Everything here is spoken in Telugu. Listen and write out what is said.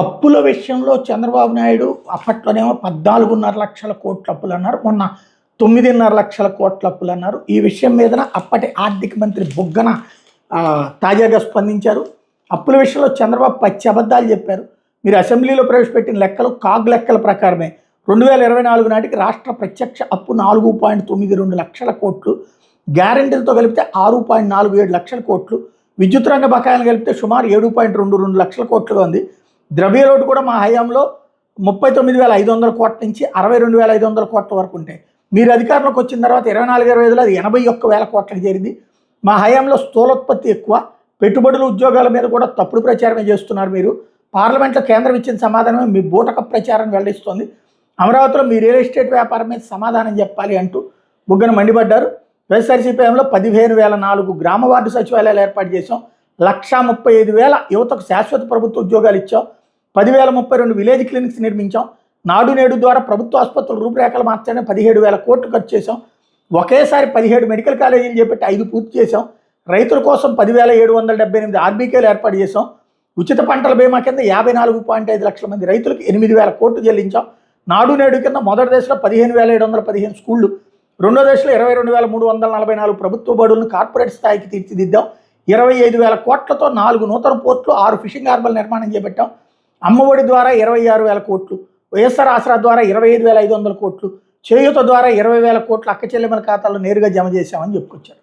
అప్పుల విషయంలో చంద్రబాబు నాయుడు అప్పట్లోనేమో 14.5 లక్షల కోట్ల అప్పులన్నారు. మొన్న 9.5 లక్షల కోట్ల అప్పులన్నారు. ఈ విషయం మీదన అప్పటి ఆర్థిక మంత్రి బుగ్గన తాజాగా స్పందించారు. అప్పుల విషయంలో చంద్రబాబు పచ్చి అబద్ధాలు చెప్పారు. మీరు అసెంబ్లీలో ప్రవేశపెట్టిన లెక్కలు కాగ్ లెక్కల ప్రకారమే 2024 నాటికి రాష్ట్ర ప్రత్యక్ష అప్పు 4.92 లక్షల కోట్లు, గ్యారెంటీలతో కలిపితే 6.47 లక్షల కోట్లు, విద్యుత్ రంగ బకాయిలు కలిపితే సుమారు 7.22 లక్షల కోట్లుగా ఉంది. ద్రవ్య లోటు కూడా మా హయాంలో 39,500 కోట్ల నుంచి 62,500 కోట్ల వరకు ఉంటాయి. మీరు అధికారంలోకి వచ్చిన తర్వాత 24-25లో అది 81,000 కోట్లకు చేరింది. మా హయాంలో స్థూలోత్పత్తి ఎక్కువ, పెట్టుబడులు ఉద్యోగాల మీద కూడా తప్పుడు ప్రచారమే చేస్తున్నారు. మీరు పార్లమెంట్లో కేంద్రం ఇచ్చిన సమాధానమే మీ బూటక ప్రచారం వెల్లడిస్తోంది. అమరావతిలో మీ రియల్ ఎస్టేట్ వ్యాపారం మీద సమాధానం చెప్పాలి అంటూ బుగ్గన మండిపడ్డారు. వైఎస్ఆర్సీపీ హయాంలో 15,004 గ్రామ వార్డు సచివాలయాలు ఏర్పాటు చేసాం, 135,000 యువతకు శాశ్వత ప్రభుత్వ ఉద్యోగాలు ఇచ్చాం, 10,032 విలేజ్ క్లినిక్స్ నిర్మించాం, నాడు నేడు ద్వారా ప్రభుత్వ ఆసుపత్రుల రూపురేఖలు మార్చడానికి 17,000 కోట్లు ఖర్చు చేసాం, ఒకేసారి 17 మెడికల్ కాలేజీలు చేపట్టి 5 పూర్తి చేసాం, రైతుల కోసం 10,778 ఆర్బీకేలు ఏర్పాటు చేసాం, ఉచిత పంటల బీమా కింద 54.5 లక్షల మంది రైతులకు 8,000 కోట్లు చెల్లించాం, నాడు నేడు కింద మొదటి దశలో 15,715 స్కూళ్ళు, రెండో దశలో 22,344 ప్రభుత్వ బడులను కార్పొరేట్ స్థాయికి తీర్చిదిద్దాం, 25,000 కోట్లతో 4 నూతన పోర్టులు, 6 ఫిషింగ్ హార్బర్లు నిర్మాణం చేపట్టాం, అమ్మఒడి ద్వారా 26,000 కోట్లు, వైఎస్ఆర్ ఆసరా ద్వారా 25,500 కోట్లు, చేయూత ద్వారా 20,000 కోట్లు అక్క చెల్లెమ్మల ఖాతాల్లో నేరుగా జమ చేశామని చెప్పుకొచ్చారు.